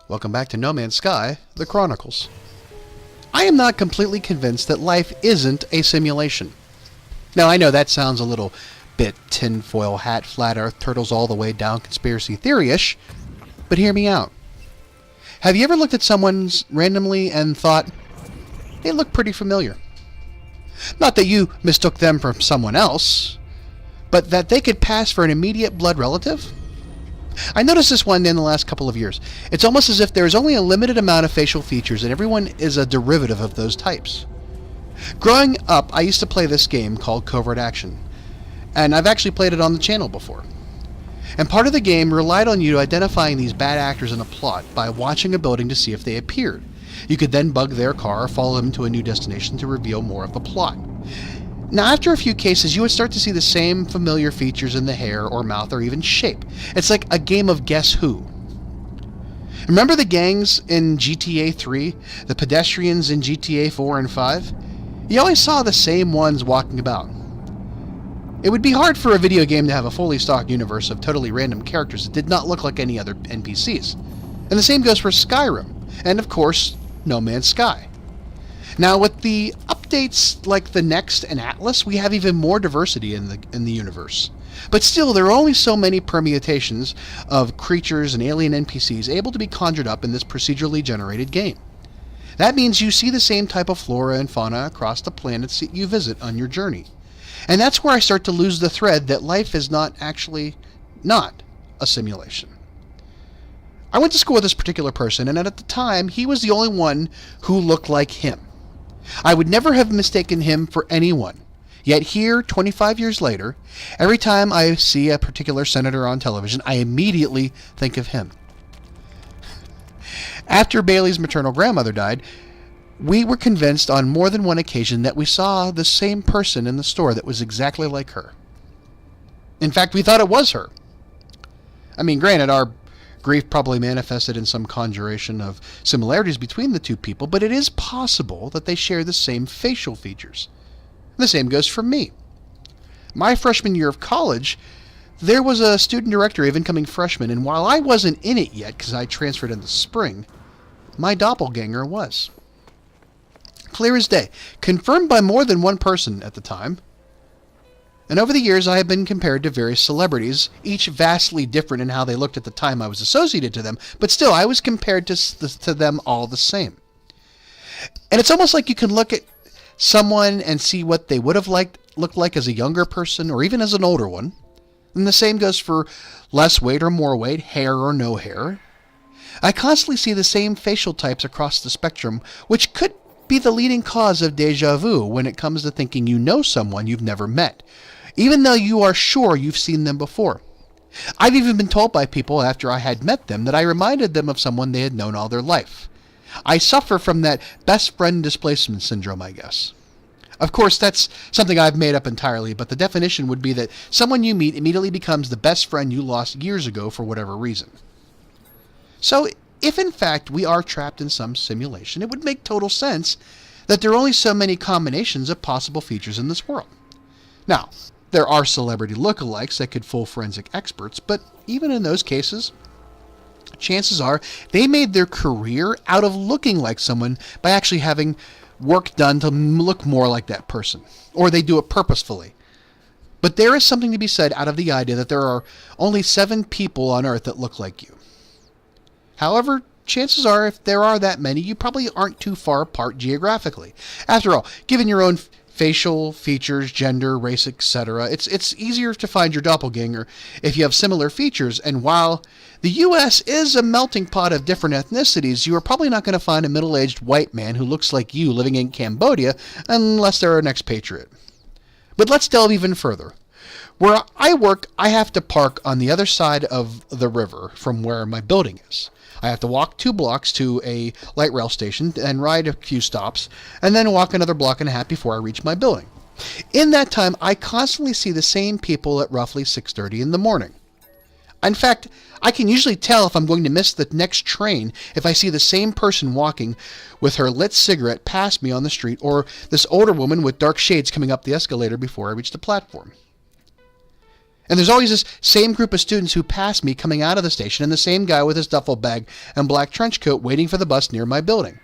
Welcome back to No Man's Sky, the Chronicles. I am not completely convinced that life isn't a simulation. Now, I know that sounds a little bit tinfoil hat, flat earth, turtles all the way down conspiracy theory-ish, but hear me out. Have you ever looked at someone randomly and thought, they look pretty familiar? Not that you mistook them for someone else, but that they could pass for an immediate blood relative? I noticed this one in the last couple of years. It's almost as if there is only a limited amount of facial features and everyone is a derivative of those types. Growing up, I used to play this game called Covert Action, and I've actually played it on the channel before. And part of the game relied on you identifying these bad actors in a plot by watching a building to see if they appeared. You could then bug their car or follow them to a new destination to reveal more of the plot. Now, after a few cases, you would start to see the same familiar features in the hair or mouth or even shape. It's like a game of Guess Who. Remember the gangs in GTA 3? The pedestrians in GTA 4 and 5? You always saw the same ones walking about. It would be hard for a video game to have a fully stocked universe of totally random characters that did not look like any other NPCs. And the same goes for Skyrim, and of course, No Man's Sky. Now, with the updates like the Next and Atlas, we have even more diversity in the universe. But still, there are only so many permutations of creatures and alien NPCs able to be conjured up in this procedurally generated game. That means you see the same type of flora and fauna across the planets that you visit on your journey. And that's where I start to lose the thread that life is not a simulation. I went to school with this particular person, and at the time, he was the only one who looked like him. I would never have mistaken him for anyone. Yet here, 25 years later, every time I see a particular senator on television, I immediately think of him. After Bailey's maternal grandmother died, we were convinced on more than one occasion that we saw the same person in the store that was exactly like her. In fact, we thought it was her. I mean, granted, our grief probably manifested in some conjuration of similarities between the two people, but it is possible that they share the same facial features. The same goes for me. My freshman year of college, there was a student director of incoming freshmen, and while I wasn't in it yet because I transferred in the spring, my doppelganger was. Clear as day, confirmed by more than one person at the time. And over the years, I have been compared to various celebrities, each vastly different in how they looked at the time I was associated to them, but still, I was compared to them all the same. And it's almost like you can look at someone and see what they would have looked like as a younger person, or even as an older one. And the same goes for less weight or more weight, hair or no hair. I constantly see the same facial types across the spectrum, which could be the leading cause of deja vu when it comes to thinking you know someone you've never met, even though you are sure you've seen them before. I've even been told by people after I had met them that I reminded them of someone they had known all their life. I suffer from that best friend displacement syndrome, I guess. Of course, that's something I've made up entirely, but the definition would be that someone you meet immediately becomes the best friend you lost years ago for whatever reason. So, if in fact we are trapped in some simulation, it would make total sense that there are only so many combinations of possible features in this world. Now, there are celebrity lookalikes that could fool forensic experts, but even in those cases, chances are they made their career out of looking like someone by actually having work done to look more like that person, or they do it purposefully. But there is something to be said out of the idea that there are only 7 people on Earth that look like you. However, chances are if there are that many, you probably aren't too far apart geographically. After all, given your own facial features, gender, race, etc., it's easier to find your doppelganger if you have similar features, and while the U.S. is a melting pot of different ethnicities, you are probably not going to find a middle-aged white man who looks like you living in Cambodia unless they're an expatriate. But let's delve even further. Where I work, I have to park on the other side of the river from where my building is. I have to walk 2 blocks to a light rail station and ride a few stops, and then walk another block and a half before I reach my building. In that time, I constantly see the same people at roughly 6:30 in the morning. In fact, I can usually tell if I'm going to miss the next train if I see the same person walking with her lit cigarette past me on the street, or this older woman with dark shades coming up the escalator before I reach the platform. And there's always this same group of students who pass me coming out of the station, and the same guy with his duffel bag and black trench coat waiting for the bus near my building.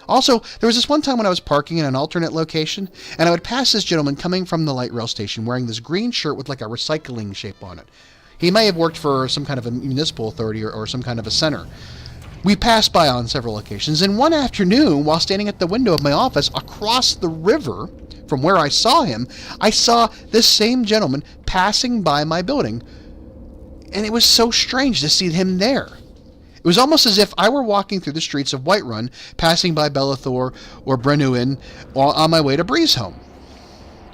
Also, there was this one time when I was parking in an alternate location, and I would pass this gentleman coming from the light rail station wearing this green shirt with like a recycling shape on it. He may have worked for some kind of a municipal authority or some kind of a center. We passed by on several occasions, and one afternoon, while standing at the window of my office across the river from where I saw him, I saw this same gentleman passing by my building, and it was so strange to see him there. It was almost as if I were walking through the streets of Whiterun, passing by Bellathor or Brenuin on my way to Breeze home.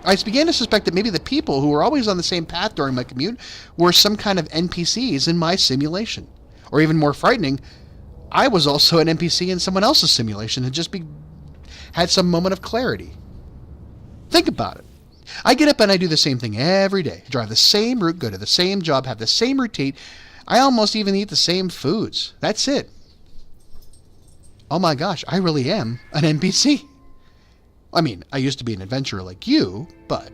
I began to suspect that maybe the people who were always on the same path during my commute were some kind of NPCs in my simulation. Or even more frightening, I was also an NPC in someone else's simulation and just had some moment of clarity. Think about it. I get up and I do the same thing every day. Drive the same route, go to the same job, have the same routine. I almost even eat the same foods. That's it. Oh my gosh, I really am an NPC. I mean, I used to be an adventurer like you, but